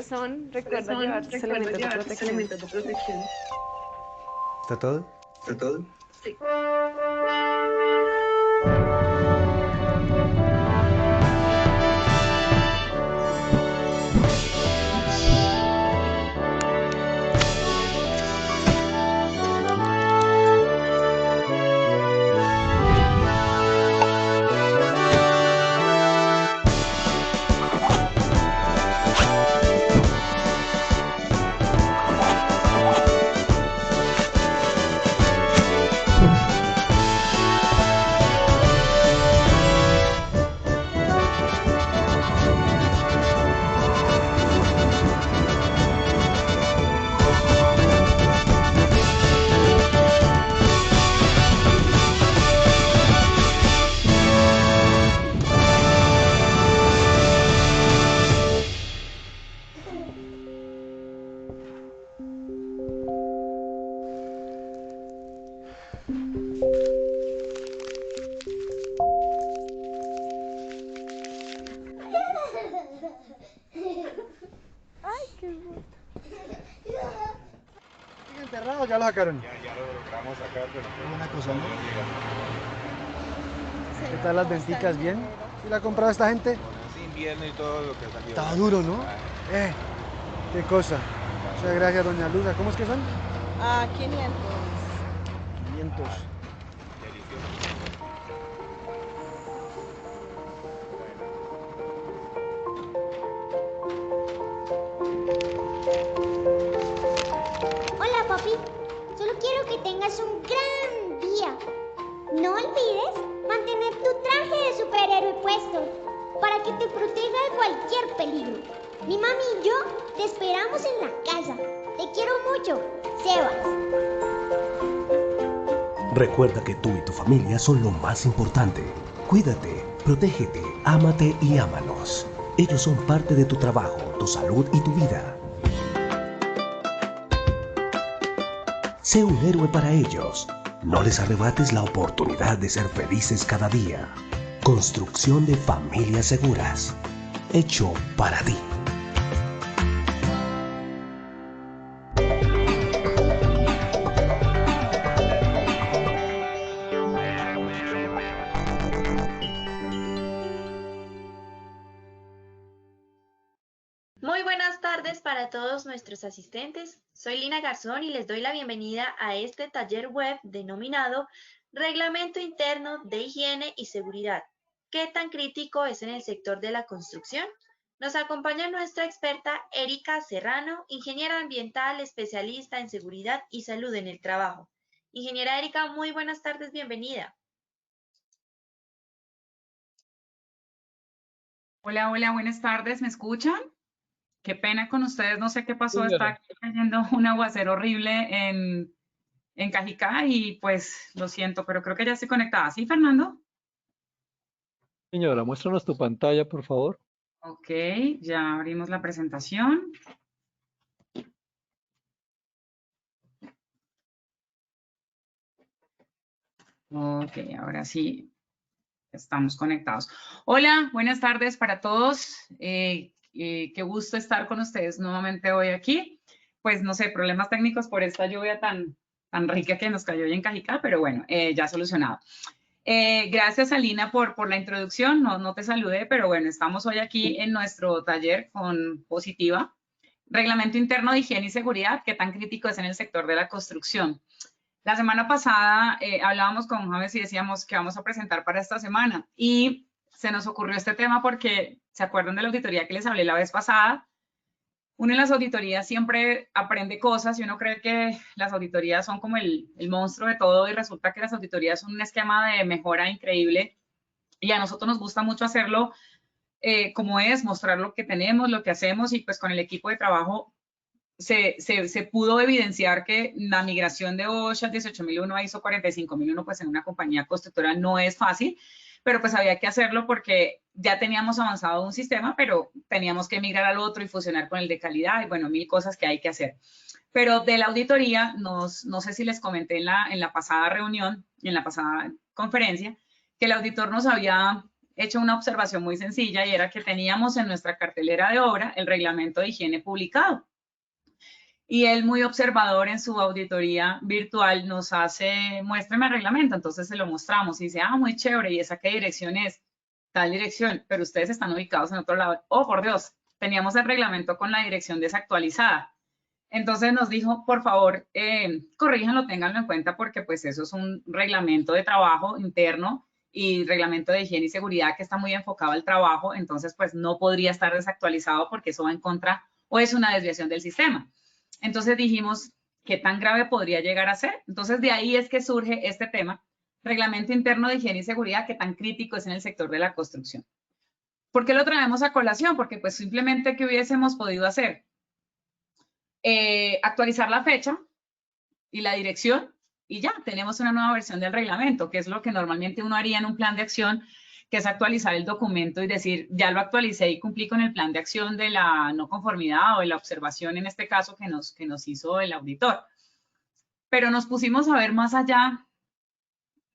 Corazón, recuerda llevar tus elementos de protección. ¿Está todo? ¿Está todo? Sí. Ay, qué bueno. ¿Sigue enterrado o ya lo sacaron? Ya lo logramos sacar, pero Buena cosa, ¿no? Sí, ¿Qué tal las ¿cómo está venticas? el ¿Bien? dinero? ¿Sí la ha comprado esta gente? con ese invierno y todo lo que salió. Estaba duro, ¿no? Ah, Qué cosa. Muchas gracias, doña Luza. ¿Cómo es que son? 500. 500. delicioso. Hola, papi. Solo quiero que tengas un gran día. No olvides mantener tu traje de superhéroe puesto para que te proteja de cualquier peligro. Mi mami y yo te esperamos en la casa. Te quiero mucho, Sebas. Recuerda que tú y tu familia son lo más importante. Cuídate, protégete, ámate y ámalos. Ellos son parte de tu trabajo, tu salud y tu vida. Sé un héroe para ellos. No les arrebates la oportunidad de ser felices cada día. Construcción de familias seguras. Hecho para ti. Muy buenas tardes para todos nuestros asistentes. Soy Lina Garzón y les doy la bienvenida a este taller web denominado Reglamento Interno de Higiene y Seguridad. ¿Qué tan crítico es en el sector de la construcción? Nos acompaña nuestra experta Erika Serrano, ingeniera ambiental, especialista en seguridad y salud en el trabajo. Ingeniera Erika, muy buenas tardes, bienvenida. Hola, hola, buenas tardes, ¿me escuchan? Qué pena con ustedes, no sé qué pasó, Señora. está cayendo un aguacero horrible en Cajicá y pues lo siento, pero creo que ya estoy conectada. ¿Sí, Fernando? Señora, muéstranos tu pantalla, por favor. Ok, ya abrimos la presentación. Ok, ahora sí, estamos conectados. Hola, buenas tardes para todos. Qué gusto estar con ustedes nuevamente hoy aquí. Pues no sé, problemas técnicos por esta lluvia tan rica que nos cayó hoy en Cajicá, pero bueno, ya solucionado. Gracias, Alina, por la introducción. No te saludé, pero bueno, estamos hoy aquí en nuestro taller con Positiva. Reglamento Interno de Higiene y Seguridad, ¿qué tan crítico es en el sector de la construcción? La semana pasada hablábamos con James y decíamos que vamos a presentar para esta semana y se nos ocurrió este tema porque, ¿se acuerdan de la auditoría que les hablé la vez pasada? Uno en las auditorías siempre aprende cosas y uno cree que las auditorías son como el monstruo de todo y resulta que las auditorías son un esquema de mejora increíble y a nosotros nos gusta mucho hacerlo como es, mostrar lo que tenemos, lo que hacemos y pues con el equipo de trabajo se pudo evidenciar que la migración de OSHA 18001 a ISO 45001 pues en una compañía constructora no es fácil, pero pues había que hacerlo porque ya teníamos avanzado un sistema, pero teníamos que migrar al otro y fusionar con el de calidad y bueno, mil cosas que hay que hacer. Pero de la auditoría, no sé si les comenté en la pasada reunión, en la pasada conferencia, que el auditor nos había hecho una observación muy sencilla y era que teníamos en nuestra cartelera de obra el reglamento de higiene publicado. Y él, muy observador en su auditoría virtual, nos hace, muéstrame el reglamento, entonces se lo mostramos y dice, ah, muy chévere, ¿y esa qué dirección es? Tal dirección, pero ustedes están ubicados en otro lado. Oh, por Dios, teníamos el reglamento con la dirección desactualizada. Entonces nos dijo, por favor, corríjanlo, ténganlo en cuenta porque pues eso es un reglamento de trabajo interno y reglamento de higiene y seguridad que está muy enfocado al trabajo, entonces pues no podría estar desactualizado porque eso va en contra o es una desviación del sistema. Entonces dijimos, ¿qué tan grave podría llegar a ser? Entonces de ahí es que surge este tema, reglamento interno de higiene y seguridad, que tan crítico es en el sector de la construcción. ¿Por qué lo traemos a colación? Porque pues simplemente, ¿qué hubiésemos podido hacer? Actualizar la fecha y la dirección y ya, tenemos una nueva versión del reglamento, que es lo que normalmente uno haría en un plan de acción, que es actualizar el documento y decir, ya lo actualicé y cumplí con el plan de acción de la no conformidad o de la observación, en este caso, que nos hizo el auditor. Pero nos pusimos a ver más allá.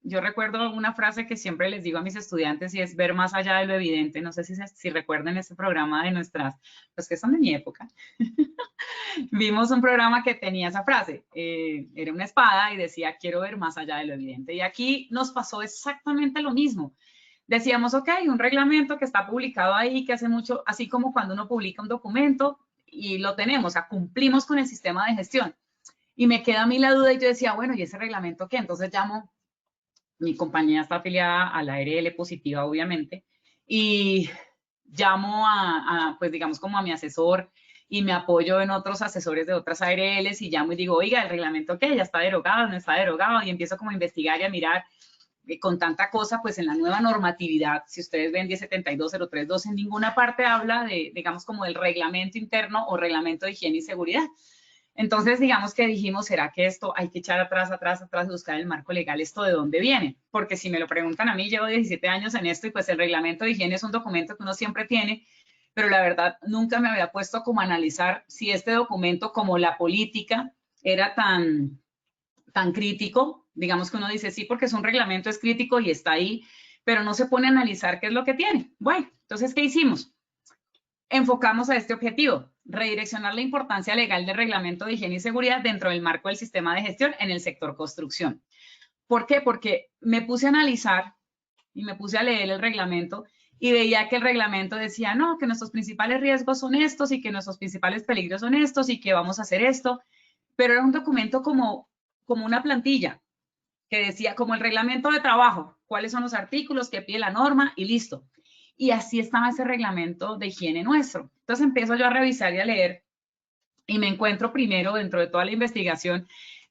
Yo recuerdo una frase que siempre les digo a mis estudiantes y es ver más allá de lo evidente. No sé si recuerdan ese programa de nuestras, los que son de mi época. Vimos un programa que tenía esa frase. Era una espada y decía, quiero ver más allá de lo evidente. Y aquí nos pasó exactamente lo mismo. Decíamos, ok, un reglamento que está publicado ahí, que hace mucho, así como cuando uno publica un documento y lo tenemos, o sea, cumplimos con el sistema de gestión. Y me queda a mí la duda y yo decía, bueno, ¿y ese reglamento qué? Entonces llamo, mi compañía está afiliada a la ARL Positiva, obviamente, y llamo pues digamos, como a mi asesor y me apoyo en otros asesores de otras ARLs y llamo y digo, oiga, ¿el reglamento qué? ¿Ya está derogado? ¿No está derogado? Y empiezo como a investigar y a mirar. Con tanta cosa, pues en la nueva normatividad, si ustedes ven 1072-032, en ninguna parte habla de, digamos, como del reglamento interno o reglamento de higiene y seguridad. Entonces, digamos que dijimos, ¿será que esto hay que echar atrás, buscar el marco legal? ¿Esto de dónde viene? Porque si me lo preguntan a mí, llevo 17 años en esto y pues el reglamento de higiene es un documento que uno siempre tiene, pero la verdad nunca me había puesto como a analizar si este documento, como la política, era tan crítico. Digamos que uno dice, sí, porque es un reglamento, es crítico y está ahí, pero no se pone a analizar qué es lo que tiene. Bueno, entonces, ¿qué hicimos? Enfocamos a este objetivo, redireccionar la importancia legal del reglamento de higiene y seguridad dentro del marco del sistema de gestión en el sector construcción. ¿Por qué? Porque me puse a analizar y me puse a leer el reglamento y veía que el reglamento decía, no, que nuestros principales riesgos son estos y que nuestros principales peligros son estos y que vamos a hacer esto, pero era un documento como una plantilla que decía como el reglamento de trabajo, cuáles son los artículos que pide la norma y listo. Y así estaba ese reglamento de higiene nuestro. Entonces empiezo yo a revisar y a leer y me encuentro primero dentro de toda la investigación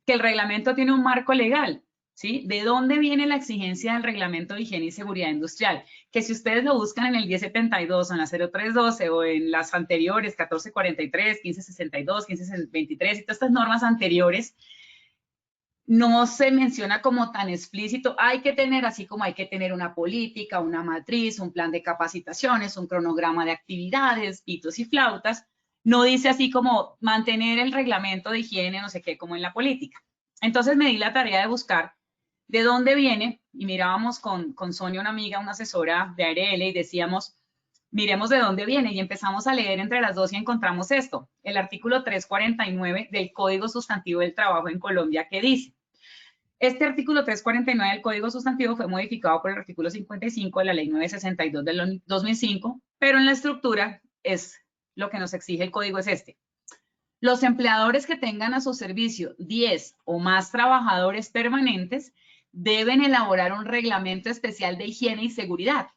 que el reglamento tiene un marco legal, ¿sí? ¿De dónde viene la exigencia del reglamento de higiene y seguridad industrial? Que si ustedes lo buscan en el 1072 o en la 0312 o en las anteriores, 1443, 1562, 1523 y todas estas normas anteriores, no se menciona como tan explícito, hay que tener, así como hay que tener una política, una matriz, un plan de capacitaciones, un cronograma de actividades, pitos y flautas, no dice así como mantener el reglamento de higiene, no sé qué, como en la política. Entonces me di la tarea de buscar de dónde viene y mirábamos con Sonia, una amiga, una asesora de ARL y decíamos, miremos de dónde viene y empezamos a leer entre las dos y encontramos esto, el artículo 349 del Código Sustantivo del Trabajo en Colombia, que dice, este artículo 349 del Código Sustantivo fue modificado por el artículo 55 de la Ley 962 del 2005, pero en la estructura es lo que nos exige el código es este. Los empleadores que tengan a su servicio 10 o más trabajadores permanentes deben elaborar un reglamento especial de higiene y seguridad,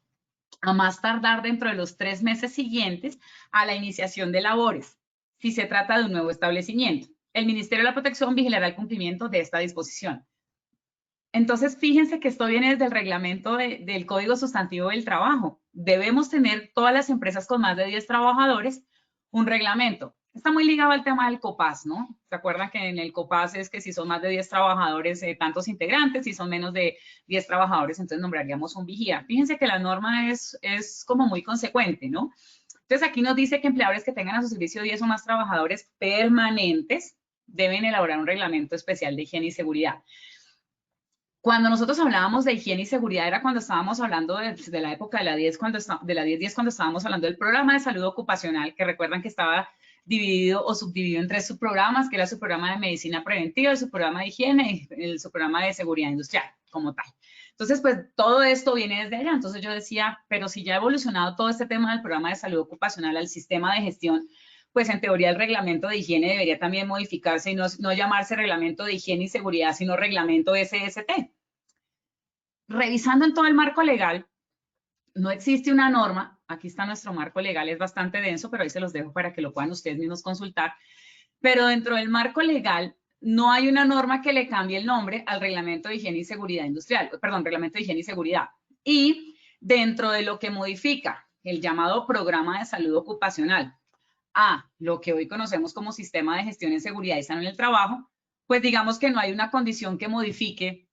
a más tardar dentro de los 3 meses siguientes a la iniciación de labores, si se trata de un nuevo establecimiento. El Ministerio de la Protección vigilará el cumplimiento de esta disposición. Entonces, fíjense que esto viene desde el reglamento del Código Sustantivo del Trabajo. Debemos tener todas las empresas con más de 10 trabajadores un reglamento. Está muy ligado al tema del COPAS, ¿no? ¿Se acuerdan que en el COPAS es que si son más de 10 trabajadores, tantos integrantes, si son menos de 10 trabajadores, entonces nombraríamos un vigía. Fíjense que la norma es como muy consecuente, ¿no? Entonces, aquí nos dice que empleadores que tengan a su servicio 10 o más trabajadores permanentes deben elaborar un reglamento especial de higiene y seguridad. Cuando nosotros hablábamos de higiene y seguridad era cuando estábamos hablando de la época de la 10, de la 10-10, cuando estábamos hablando del programa de salud ocupacional, que recuerdan que estaba dividido o subdividido en 3 subprogramas, que era su programa de medicina preventiva, el subprograma de higiene y el subprograma de seguridad industrial como tal. Entonces, pues todo esto viene desde allá. Entonces yo decía, pero si ya ha evolucionado todo este tema del programa de salud ocupacional al sistema de gestión, pues en teoría el reglamento de higiene debería también modificarse y no llamarse reglamento de higiene y seguridad, sino reglamento SST. Revisando en todo el marco legal, no existe una norma, aquí está nuestro marco legal, es bastante denso, pero ahí se los dejo para que lo puedan ustedes mismos consultar, pero dentro del marco legal no hay una norma que le cambie el nombre al reglamento de higiene y seguridad industrial, perdón, reglamento de higiene y seguridad. Y dentro de lo que modifica el llamado programa de salud ocupacional a lo que hoy conocemos como sistema de gestión en seguridad y salud en el trabajo, pues digamos que no hay una condición que modifique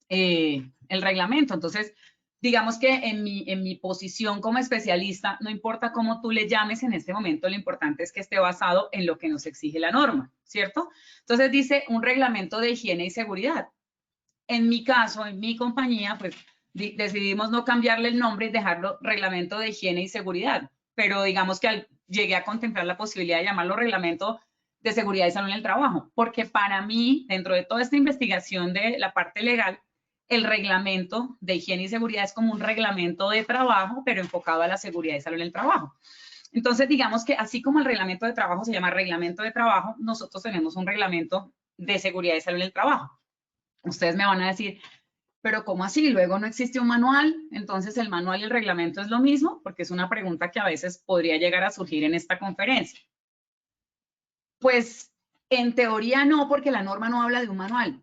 el reglamento. Entonces, digamos que en mi posición como especialista, no importa cómo tú le llames en este momento, lo importante es que esté basado en lo que nos exige la norma, ¿cierto? Entonces dice un reglamento de higiene y seguridad. En mi caso, en mi compañía, pues decidimos no cambiarle el nombre y dejarlo reglamento de higiene y seguridad, pero digamos que llegué a contemplar la posibilidad de llamarlo reglamento de seguridad y salud en el trabajo, porque para mí, dentro de toda esta investigación de la parte legal, el reglamento de higiene y seguridad es como un reglamento de trabajo, pero enfocado a la seguridad y salud en el trabajo. Entonces, digamos que así como el reglamento de trabajo se llama reglamento de trabajo, nosotros tenemos un reglamento de seguridad y salud en el trabajo. Ustedes me van a decir, pero ¿cómo así? Luego no existe un manual, entonces el manual y el reglamento es lo mismo, porque es una pregunta que a veces podría llegar a surgir en esta conferencia. Pues en teoría no, porque la norma no habla de un manual.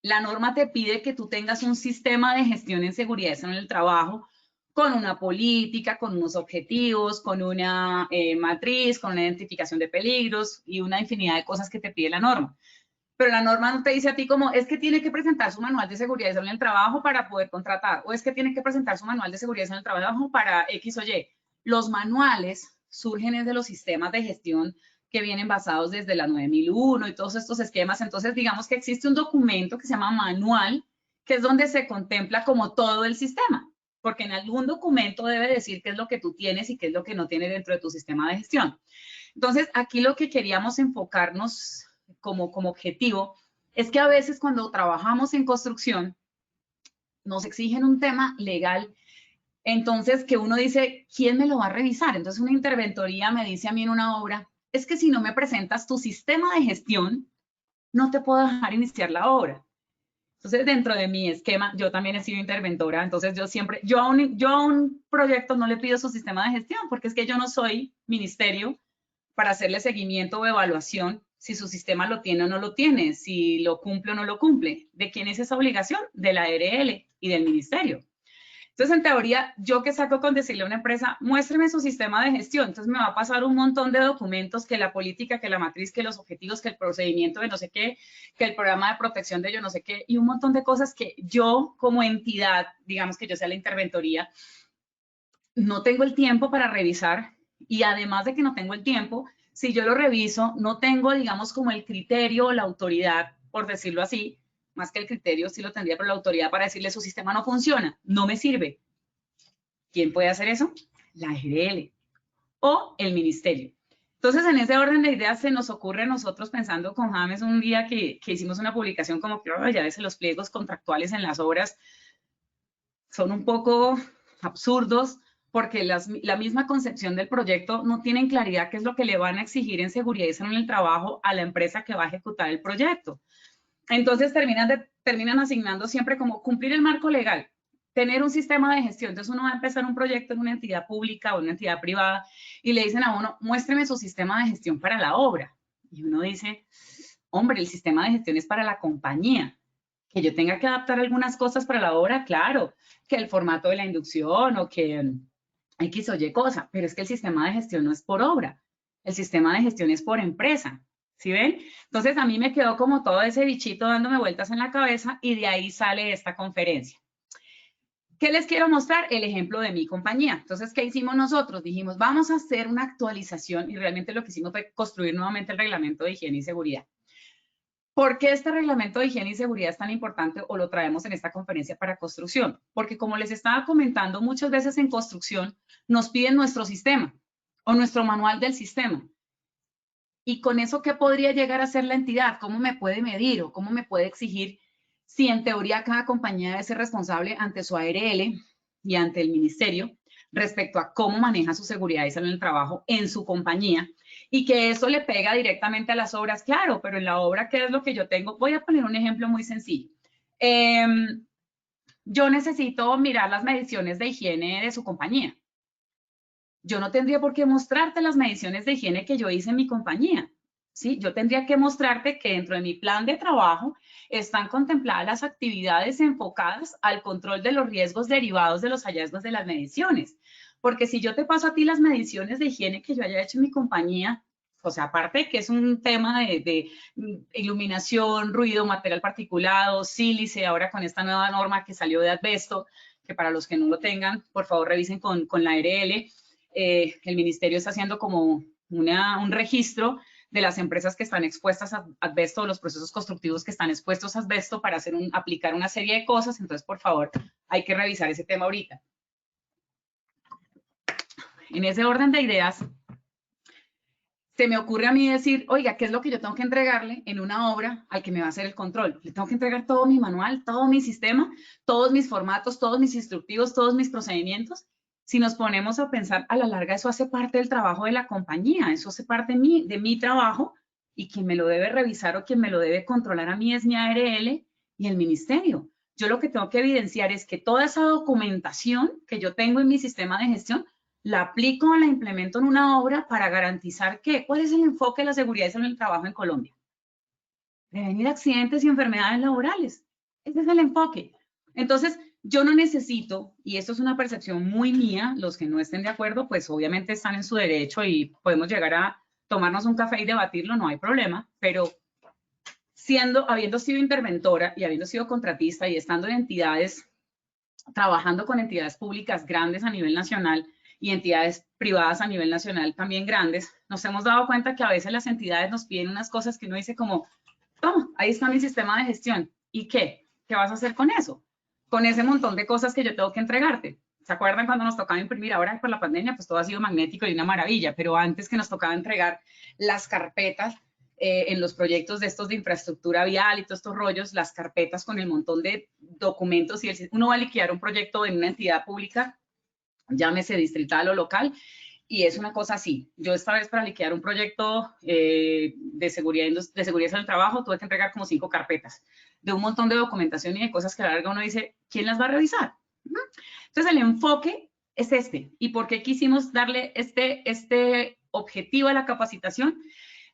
La norma te pide que tú tengas un sistema de gestión en seguridad y salud en el trabajo con una política, con unos objetivos, con una matriz, con una identificación de peligros y una infinidad de cosas que te pide la norma. Pero la norma no te dice a ti como, es que tiene que presentar su manual de seguridad y salud en el trabajo para poder contratar, o es que tiene que presentar su manual de seguridad y salud en el trabajo para X o Y. Los manuales surgen desde los sistemas de gestión que vienen basados desde la 9001 y todos estos esquemas. Entonces, digamos que existe un documento que se llama manual, que es donde se contempla como todo el sistema, porque en algún documento debe decir qué es lo que tú tienes y qué es lo que no tienes dentro de tu sistema de gestión. Entonces, aquí lo que queríamos enfocarnos como objetivo es que a veces cuando trabajamos en construcción nos exigen un tema legal, entonces que uno dice, ¿quién me lo va a revisar? Entonces una interventoría me dice a mí en una obra, es que si no me presentas tu sistema de gestión, no te puedo dejar iniciar la obra. Entonces, dentro de mi esquema, yo también he sido interventora, entonces yo a un proyecto no le pido su sistema de gestión, porque es que yo no soy ministerio para hacerle seguimiento o evaluación si su sistema lo tiene o no lo tiene, si lo cumple o no lo cumple. ¿De quién es esa obligación? De la ARL y del ministerio. Entonces, en teoría, ¿yo qué saco con decirle a una empresa, muéstreme su sistema de gestión? Entonces, me va a pasar un montón de documentos, que la política, que la matriz, que los objetivos, que el procedimiento de no sé qué, que el programa de protección de yo no sé qué, y un montón de cosas que yo como entidad, digamos que yo sea la interventoría, no tengo el tiempo para revisar, y además de que no tengo el tiempo, si yo lo reviso, no tengo, digamos, como el criterio o la autoridad, por decirlo así, más que el criterio, sí lo tendría, pero la autoridad para decirle su sistema no funciona, no me sirve. ¿Quién puede hacer eso? La ARL o el ministerio. Entonces, en ese orden de ideas se nos ocurre a nosotros, pensando con James un día que hicimos una publicación como que ya ves, los pliegos contractuales en las obras son un poco absurdos, porque la misma concepción del proyecto no tienen claridad qué es lo que le van a exigir en seguridad y salud en el trabajo a la empresa que va a ejecutar el proyecto. Entonces terminan asignando siempre como cumplir el marco legal, tener un sistema de gestión. Entonces uno va a empezar un proyecto en una entidad pública o una entidad privada y le dicen a uno, muéstreme su sistema de gestión para la obra. Y uno dice, hombre, el sistema de gestión es para la compañía. Que yo tenga que adaptar algunas cosas para la obra, claro, que el formato de la inducción o que X o Y cosa, pero es que el sistema de gestión no es por obra, el sistema de gestión es por empresa. ¿Sí ven? Entonces a mí me quedó como todo ese bichito dándome vueltas en la cabeza y de ahí sale esta conferencia. ¿Qué les quiero mostrar? El ejemplo de mi compañía. Entonces, ¿qué hicimos nosotros? Dijimos, vamos a hacer una actualización y realmente lo que hicimos fue construir nuevamente el reglamento de higiene y seguridad. ¿Por qué este reglamento de higiene y seguridad es tan importante o lo traemos en esta conferencia para construcción? Porque como les estaba comentando, muchas veces en construcción nos piden nuestro sistema o nuestro manual del sistema. Y con eso, ¿qué podría llegar a ser la entidad? ¿Cómo me puede medir o cómo me puede exigir si en teoría cada compañía debe ser responsable ante su ARL y ante el ministerio respecto a cómo maneja su seguridad y salud en el trabajo en su compañía? Y que eso le pega directamente a las obras, claro, pero en la obra, ¿qué es lo que yo tengo? Voy a poner un ejemplo muy sencillo. Yo necesito mirar las mediciones de higiene de su compañía. Yo no tendría por qué mostrarte las mediciones de higiene que yo hice en mi compañía, ¿sí? Yo tendría que mostrarte que dentro de mi plan de trabajo están contempladas las actividades enfocadas al control de los riesgos derivados de los hallazgos de las mediciones. Porque si yo te paso a ti las mediciones de higiene que yo haya hecho en mi compañía, o sea, aparte de que es un tema de iluminación, ruido, material particulado, sílice, ahora con esta nueva norma que salió de asbesto, que para los que no lo tengan, por favor revisen con la ARL. El ministerio está haciendo como un registro de las empresas que están expuestas a asbesto, los procesos constructivos que están expuestos a asbesto para aplicar una serie de cosas. Entonces, por favor, hay que revisar ese tema ahorita. En ese orden de ideas, se me ocurre a mí decir, oiga, ¿qué es lo que yo tengo que entregarle en una obra al que me va a hacer el control? Le tengo que entregar todo mi manual, todo mi sistema, todos mis formatos, todos mis instructivos, todos mis procedimientos. Si nos ponemos a pensar, a la larga eso hace parte del trabajo de la compañía, eso hace parte de mi trabajo, y quien me lo debe revisar o quien me lo debe controlar a mí es mi ARL y el ministerio. Yo lo que tengo que evidenciar es que toda esa documentación que yo tengo en mi sistema de gestión, la aplico o la implemento en una obra para garantizar que, ¿cuál es el enfoque de la seguridad y salud en el trabajo en Colombia? Prevenir accidentes y enfermedades laborales. Ese es el enfoque. Entonces, yo no necesito, y esto es una percepción muy mía, los que no estén de acuerdo, pues obviamente están en su derecho y podemos llegar a tomarnos un café y debatirlo, no hay problema, pero habiendo sido interventora y habiendo sido contratista y estando en entidades, trabajando con entidades públicas grandes a nivel nacional y entidades privadas a nivel nacional también grandes, nos hemos dado cuenta que a veces las entidades nos piden unas cosas que uno dice como, toma, ahí está mi sistema de gestión, ¿y qué? ¿Qué vas a hacer con eso? Con ese montón de cosas que yo tengo que entregarte. ¿Se acuerdan cuando nos tocaba imprimir? Ahora por la pandemia, pues todo ha sido magnético y una maravilla, pero antes que nos tocaba entregar las carpetas en los proyectos de estos de infraestructura vial y todos estos rollos, las carpetas con el montón de documentos, y uno va a liquidar un proyecto en una entidad pública, llámese distrital o local, y es una cosa así. Yo esta vez para liquidar un proyecto de seguridad en el trabajo tuve que entregar como 5 carpetas de un montón de documentación y de cosas que a la larga uno dice, ¿quién las va a revisar? Entonces el enfoque es este. ¿Y por qué quisimos darle este objetivo a la capacitación?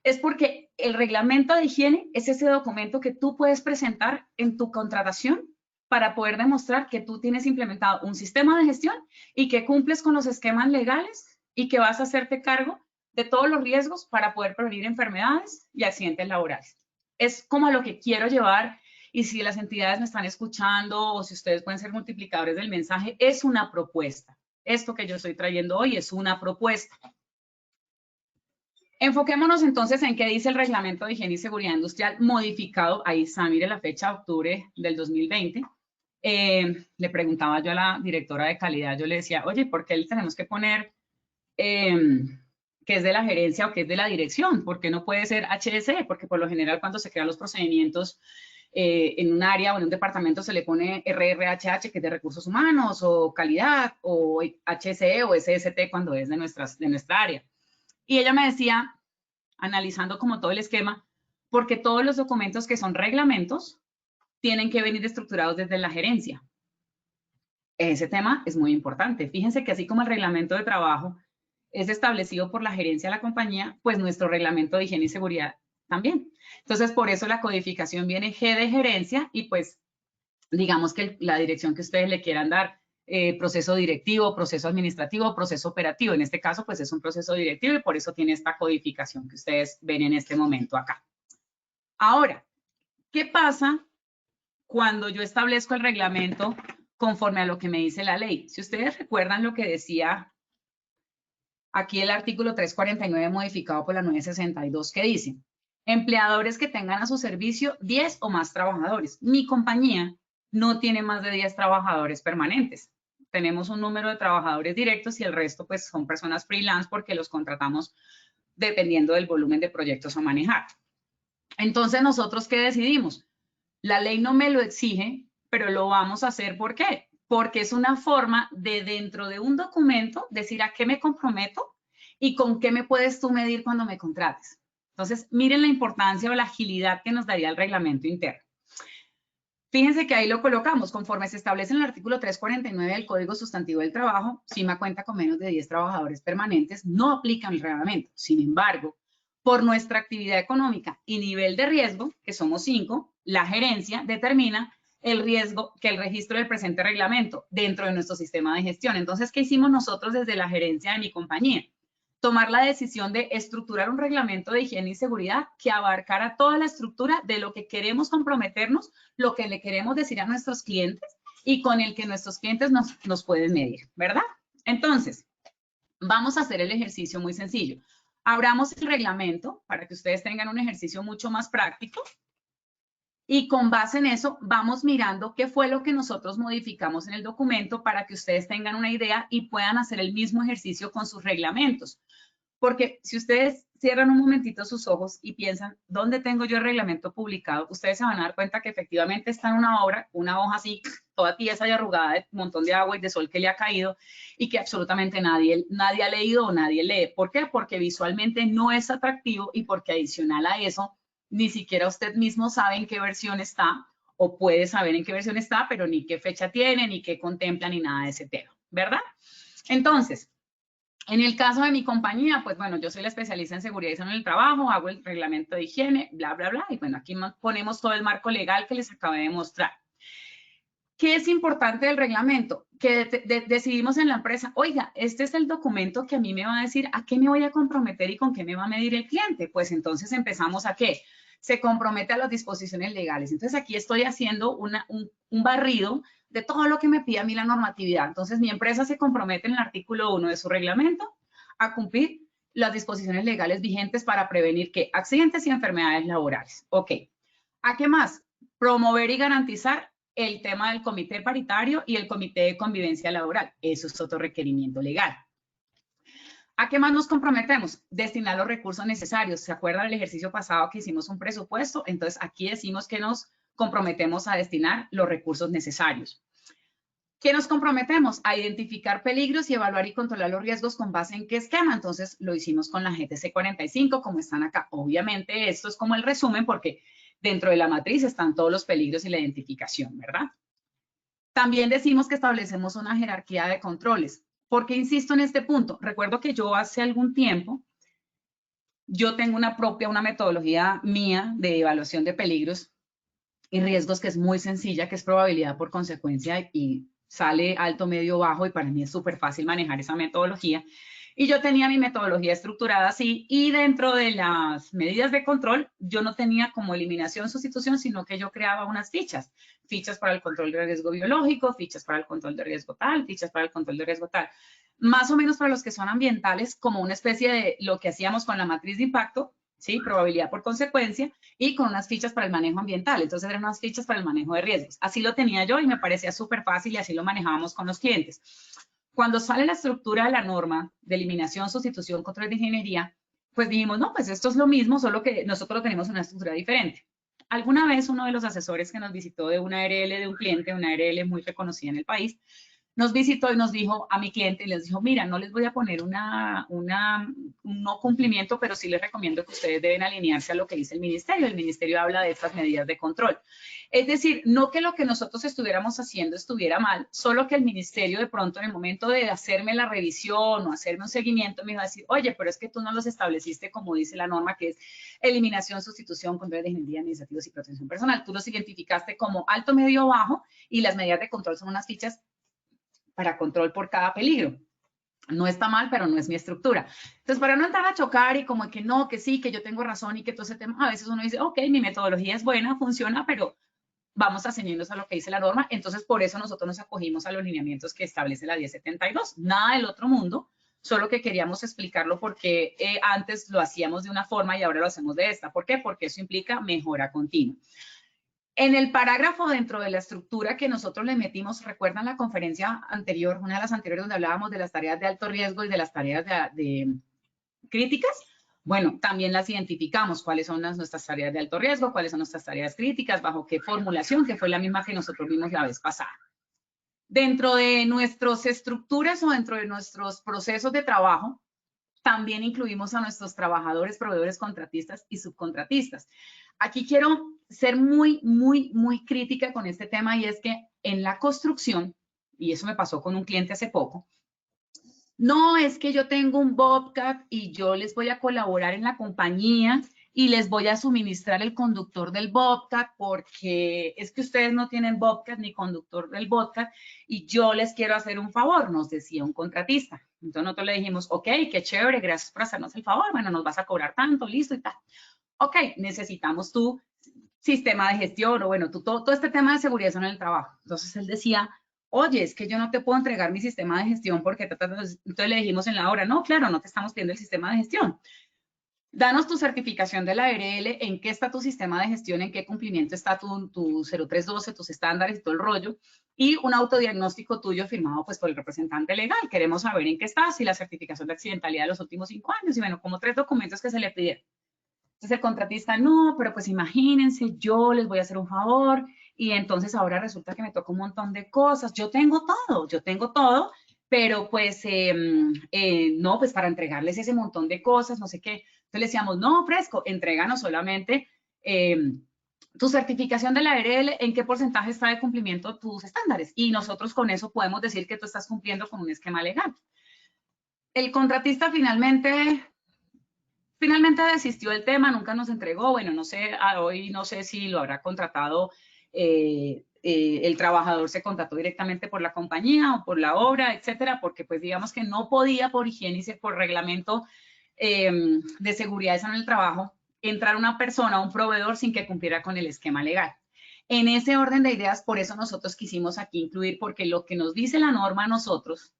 Es porque el reglamento de higiene es ese documento que tú puedes presentar en tu contratación para poder demostrar que tú tienes implementado un sistema de gestión y que cumples con los esquemas legales y que vas a hacerte cargo de todos los riesgos para poder prevenir enfermedades y accidentes laborales. Es como a lo que quiero llevar, y si las entidades me están escuchando o si ustedes pueden ser multiplicadores del mensaje, es una propuesta. Esto que yo estoy trayendo hoy es una propuesta. Enfoquémonos entonces en qué dice el Reglamento de Higiene y Seguridad Industrial modificado. Ahí está, mire la fecha, octubre del 2020. Le preguntaba yo a la directora de calidad, yo le decía, oye, ¿por qué le tenemos que poner que es de la gerencia o que es de la dirección? ¿Por qué no puede ser HSE? Porque por lo general cuando se crean los procedimientos en un área o en un departamento se le pone RRHH, que es de recursos humanos, o calidad, o HSE o SST cuando es de nuestra área. Y ella me decía, analizando como todo el esquema, porque todos los documentos que son reglamentos tienen que venir estructurados desde la gerencia. Ese tema es muy importante. Fíjense que así como el reglamento de trabajo es establecido por la gerencia de la compañía, pues nuestro reglamento de higiene y seguridad también. Entonces, por eso la codificación viene G de gerencia y pues digamos que la dirección que ustedes le quieran dar, proceso directivo, proceso administrativo, proceso operativo. En este caso, pues es un proceso directivo y por eso tiene esta codificación que ustedes ven en este momento acá. Ahora, ¿qué pasa cuando yo establezco el reglamento conforme a lo que me dice la ley? Si ustedes recuerdan lo que decía aquí el artículo 349 modificado por la 962, ¿qué dice? Empleadores que tengan a su servicio 10 o más trabajadores. Mi compañía no tiene más de 10 trabajadores permanentes. Tenemos un número de trabajadores directos y el resto pues son personas freelance porque los contratamos dependiendo del volumen de proyectos a manejar. Entonces, ¿nosotros qué decidimos? La ley no me lo exige, pero lo vamos a hacer. ¿Por qué? Porque es una forma de dentro de un documento decir a qué me comprometo y con qué me puedes tú medir cuando me contrates. Entonces, miren la importancia o la agilidad que nos daría el reglamento interno. Fíjense que ahí lo colocamos, conforme se establece en el artículo 349 del Código Sustantivo del Trabajo, si una cuenta con menos de 10 trabajadores permanentes no aplica el reglamento. Sin embargo, por nuestra actividad económica y nivel de riesgo, que somos 5, la gerencia determina el riesgo que el registro del presente reglamento dentro de nuestro sistema de gestión. Entonces, ¿qué hicimos nosotros desde la gerencia de mi compañía? Tomar la decisión de estructurar un reglamento de higiene y seguridad que abarcara toda la estructura de lo que queremos comprometernos, lo que le queremos decir a nuestros clientes y con el que nuestros clientes nos pueden medir, ¿verdad? Entonces, vamos a hacer el ejercicio muy sencillo. Abramos el reglamento para que ustedes tengan un ejercicio mucho más práctico y con base en eso vamos mirando qué fue lo que nosotros modificamos en el documento para que ustedes tengan una idea y puedan hacer el mismo ejercicio con sus reglamentos. Porque si ustedes cierran un momentito sus ojos y piensan, ¿dónde tengo yo el reglamento publicado? Ustedes se van a dar cuenta que efectivamente está en una hoja así, toda tiesa y arrugada de un montón de agua y de sol que le ha caído y que absolutamente nadie ha leído o nadie lee. ¿Por qué? Porque visualmente no es atractivo y porque adicional a eso, ni siquiera usted mismo sabe en qué versión está o puede saber en qué versión está, pero ni qué fecha tiene, ni qué contempla, ni nada de ese tema, ¿verdad? Entonces, en el caso de mi compañía, pues bueno, yo soy la especialista en seguridad y salud en el trabajo, hago el reglamento de higiene, bla, bla, bla, y bueno, aquí ponemos todo el marco legal que les acabé de mostrar. ¿Qué es importante del reglamento? Que decidimos en la empresa, oiga, este es el documento que a mí me va a decir a qué me voy a comprometer y con qué me va a medir el cliente. Pues entonces empezamos a qué? Se compromete a las disposiciones legales. Entonces aquí estoy haciendo un barrido de todo lo que me pide a mí la normatividad. Entonces mi empresa se compromete en el artículo 1 de su reglamento a cumplir las disposiciones legales vigentes para prevenir ¿qué? Accidentes y enfermedades laborales. Ok. ¿A qué más? Promover y garantizar el tema del comité paritario y el comité de convivencia laboral. Eso es otro requerimiento legal. ¿A qué más nos comprometemos? Destinar los recursos necesarios. ¿Se acuerdan del ejercicio pasado que hicimos un presupuesto? Entonces, aquí decimos que nos comprometemos a destinar los recursos necesarios. ¿Qué nos comprometemos? A identificar peligros y evaluar y controlar los riesgos con base en qué esquema. Entonces, lo hicimos con la GTC 45, como están acá. Obviamente, esto es como el resumen porque dentro de la matriz están todos los peligros y la identificación, ¿verdad? También decimos que establecemos una jerarquía de controles. ¿Por qué insisto en este punto? Recuerdo que yo hace algún tiempo, yo tengo una metodología mía de evaluación de peligros y riesgos que es muy sencilla, que es probabilidad por consecuencia y sale alto, medio, bajo y para mí es súper fácil manejar esa metodología. Y yo tenía mi metodología estructurada así y dentro de las medidas de control yo no tenía como eliminación, sustitución, sino que yo creaba unas fichas. Fichas para el control de riesgo biológico, fichas para el control de riesgo tal, fichas para el control de riesgo tal. Más o menos para los que son ambientales, como una especie de lo que hacíamos con la matriz de impacto, ¿sí? Probabilidad por consecuencia, y con unas fichas para el manejo ambiental. Entonces eran unas fichas para el manejo de riesgos. Así lo tenía yo y me parecía súper fácil y así lo manejábamos con los clientes. Cuando sale la estructura de la norma de eliminación, sustitución, control de ingeniería, pues dijimos, no, pues esto es lo mismo, solo que nosotros lo tenemos en una estructura diferente. Alguna vez uno de los asesores que nos visitó de una ARL de un cliente, una ARL muy reconocida en el país, nos visitó y nos dijo a mi cliente, y les dijo, mira, no les voy a poner un no cumplimiento, pero sí les recomiendo que ustedes deben alinearse a lo que dice el ministerio. El ministerio habla de estas medidas de control. Es decir, no que lo que nosotros estuviéramos haciendo estuviera mal, solo que el ministerio de pronto en el momento de hacerme la revisión o hacerme un seguimiento me iba a decir, oye, pero es que tú no los estableciste como dice la norma, que es eliminación, sustitución, control de ingeniería, administrativos y protección personal. Tú los identificaste como alto, medio, bajo y las medidas de control son unas fichas para control por cada peligro. No está mal, pero no es mi estructura. Entonces, para no entrar a chocar y como que no, que sí, que yo tengo razón y que todo ese tema, a veces uno dice, ok, mi metodología es buena, funciona, pero vamos a ceñirnos a lo que dice la norma. Entonces, por eso nosotros nos acogimos a los lineamientos que establece la 1072. Nada del otro mundo, solo que queríamos explicarlo porque antes lo hacíamos de una forma y ahora lo hacemos de esta. ¿Por qué? Porque eso implica mejora continua. En el parágrafo dentro de la estructura que nosotros le metimos, ¿recuerdan la conferencia anterior, una de las anteriores donde hablábamos de las tareas de alto riesgo y de las tareas de críticas? Bueno, también las identificamos, cuáles son nuestras tareas de alto riesgo, cuáles son nuestras tareas críticas, bajo qué formulación, que fue la misma que nosotros vimos la vez pasada. Dentro de nuestras estructuras o dentro de nuestros procesos de trabajo, también incluimos a nuestros trabajadores, proveedores, contratistas y subcontratistas. Aquí quiero ser muy crítica con este tema y es que en la construcción, y eso me pasó con un cliente hace poco, no es que yo tengo un Bobcat y yo les voy a colaborar en la compañía y les voy a suministrar el conductor del Bobcat porque es que ustedes no tienen Bobcat ni conductor del Bobcat y yo les quiero hacer un favor, nos decía un contratista. Entonces nosotros le dijimos, ok, qué chévere, gracias por hacernos el favor, bueno, nos vas a cobrar tanto, listo y tal. Ok, necesitamos tu sistema de gestión o bueno, todo este tema de seguridad en el trabajo. Entonces él decía, oye, es que yo no te puedo entregar mi sistema de gestión porque entonces le dijimos en la hora, no, claro, no te estamos pidiendo el sistema de gestión. Danos tu certificación de la ARL, en qué está tu sistema de gestión, en qué cumplimiento está tu 0312, tus estándares y todo el rollo, y un autodiagnóstico tuyo firmado pues por el representante legal. Queremos saber en qué estás y la certificación de accidentalidad de los últimos 5 años, y bueno, como 3 documentos que se le pidieron. Entonces el contratista, no, pero pues imagínense, yo les voy a hacer un favor, y entonces ahora resulta que me toca un montón de cosas. Yo tengo todo, pero pues no, pues para entregarles ese montón de cosas, no sé qué. Entonces le decíamos, no, fresco, entréganos solamente tu certificación de la ARL, en qué porcentaje está de cumplimiento tus estándares. Y nosotros con eso podemos decir que tú estás cumpliendo con un esquema legal. El contratista finalmente desistió del tema, nunca nos entregó. Bueno, no sé, hoy no sé si lo habrá contratado, el trabajador se contrató directamente por la compañía o por la obra, etcétera, porque pues digamos que no podía por higiene y por reglamento de seguridad en el trabajo entrar una persona, un proveedor sin que cumpliera con el esquema legal. En ese orden de ideas, por eso nosotros quisimos aquí incluir, porque lo que nos dice la norma a nosotros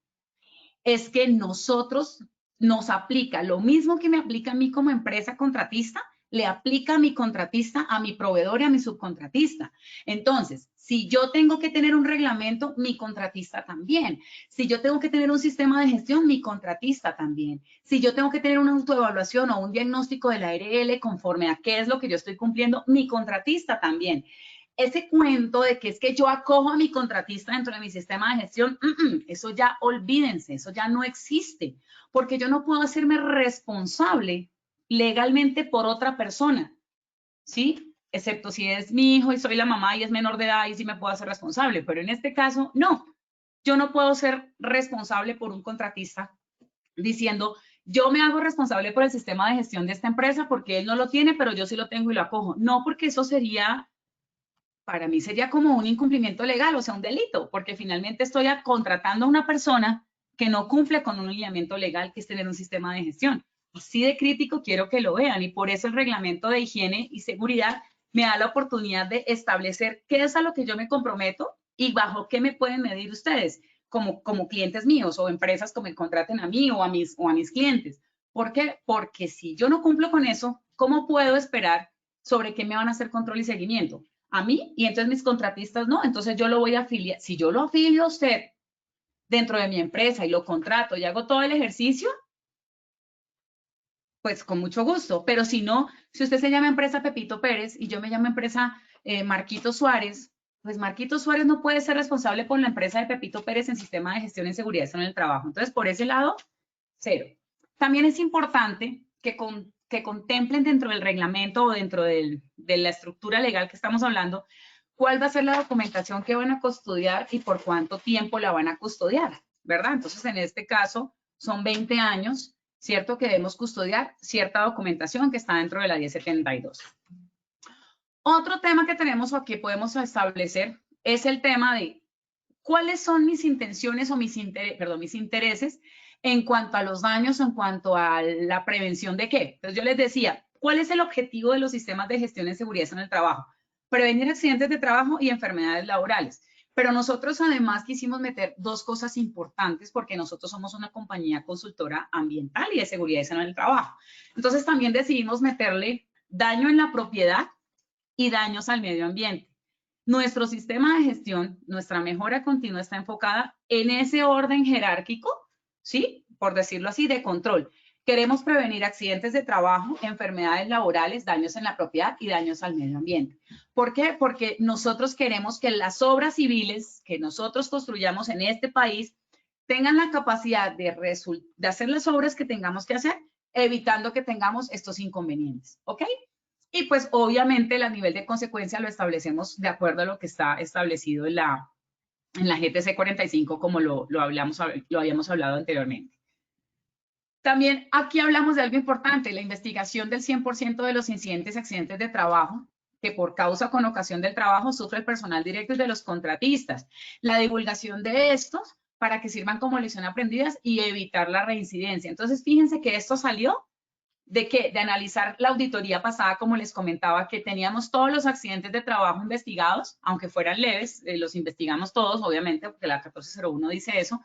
es que nos aplica lo mismo que me aplica a mí como empresa contratista, le aplica a mi contratista, a mi proveedor y a mi subcontratista. Entonces, si yo tengo que tener un reglamento, mi contratista también. Si yo tengo que tener un sistema de gestión, mi contratista también. Si yo tengo que tener una autoevaluación o un diagnóstico de la ARL conforme a qué es lo que yo estoy cumpliendo, mi contratista también. Ese cuento de que es que yo acojo a mi contratista dentro de mi sistema de gestión, eso ya olvídense, eso ya no existe, porque yo no puedo hacerme responsable legalmente por otra persona, ¿sí? Excepto si es mi hijo y soy la mamá y es menor de edad y sí me puedo hacer responsable, pero en este caso, no. Yo no puedo ser responsable por un contratista diciendo, yo me hago responsable por el sistema de gestión de esta empresa porque él no lo tiene, pero yo sí lo tengo y lo acojo. No, porque eso sería, para mí sería como un incumplimiento legal, o sea, un delito, porque finalmente estoy contratando a una persona que no cumple con un lineamiento legal, que es tener un sistema de gestión. Así de crítico quiero que lo vean, y por eso el reglamento de higiene y seguridad me da la oportunidad de establecer qué es a lo que yo me comprometo y bajo qué me pueden medir ustedes como clientes míos o empresas que me contraten a mí o a mis clientes. ¿Por qué? Porque si yo no cumplo con eso, ¿cómo puedo esperar sobre qué me van a hacer control y seguimiento? A mí, y entonces mis contratistas no, entonces yo lo voy a afiliar. Si yo lo afilio a usted dentro de mi empresa y lo contrato y hago todo el ejercicio, pues con mucho gusto. Pero si no, si usted se llama empresa Pepito Pérez y yo me llamo empresa Marquito Suárez, pues Marquito Suárez no puede ser responsable por la empresa de Pepito Pérez en sistema de gestión y seguridad en el trabajo. Entonces, por ese lado, cero. También es importante que contemplen dentro del reglamento o dentro de la estructura legal que estamos hablando, cuál va a ser la documentación que van a custodiar y por cuánto tiempo la van a custodiar, ¿verdad? Entonces, en este caso, son 20 años, ¿cierto? Que debemos custodiar cierta documentación que está dentro de la 1072. Otro tema que tenemos o que podemos establecer es el tema de cuáles son mis intenciones o mis intereses en cuanto a los daños, en cuanto a la prevención de qué. Entonces yo les decía, ¿cuál es el objetivo de los sistemas de gestión de seguridad en el trabajo? Prevenir accidentes de trabajo y enfermedades laborales. Pero nosotros además quisimos meter dos cosas importantes porque nosotros somos una compañía consultora ambiental y de seguridad y salud en el trabajo. Entonces también decidimos meterle daño en la propiedad y daños al medio ambiente. Nuestro sistema de gestión, nuestra mejora continua está enfocada en ese orden jerárquico, ¿sí? Por decirlo así, de control. Queremos prevenir accidentes de trabajo, enfermedades laborales, daños en la propiedad y daños al medio ambiente. ¿Por qué? Porque nosotros queremos que las obras civiles que nosotros construyamos en este país tengan la capacidad de hacer las obras que tengamos que hacer, evitando que tengamos estos inconvenientes, ¿ok? Y pues obviamente el nivel de consecuencia lo establecemos de acuerdo a lo que está establecido en la GTC 45, como lo habíamos hablado anteriormente. También aquí hablamos de algo importante, la investigación del 100% de los incidentes y accidentes de trabajo que por causa o con ocasión del trabajo sufre el personal directo y de los contratistas. La divulgación de estos para que sirvan como lección aprendidas y evitar la reincidencia. Entonces, fíjense que esto salió de analizar la auditoría pasada, como les comentaba, que teníamos todos los accidentes de trabajo investigados, aunque fueran leves, los investigamos todos, obviamente, porque la 1401 dice eso,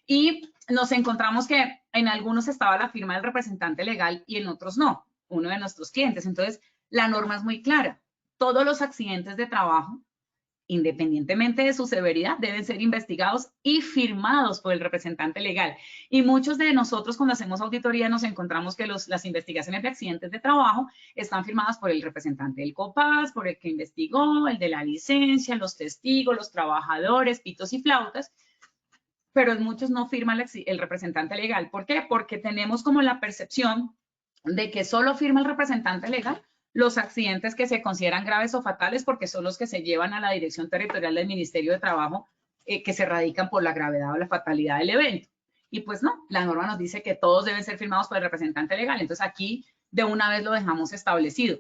y nos encontramos que en algunos estaba la firma del representante legal y en otros no, uno de nuestros clientes. Entonces, la norma es muy clara. Todos los accidentes de trabajo, independientemente de su severidad, deben ser investigados y firmados por el representante legal. Y muchos de nosotros cuando hacemos auditoría nos encontramos que las investigaciones de accidentes de trabajo están firmadas por el representante del COPAS, por el que investigó, el de la licencia, los testigos, los trabajadores, pitos y flautas, pero en muchos no firma el representante legal. ¿Por qué? Porque tenemos como la percepción de que solo firma el representante legal los accidentes que se consideran graves o fatales porque son los que se llevan a la Dirección Territorial del Ministerio de Trabajo que se radican por la gravedad o la fatalidad del evento. Y pues no, la norma nos dice que todos deben ser firmados por el representante legal. Entonces aquí de una vez lo dejamos establecido.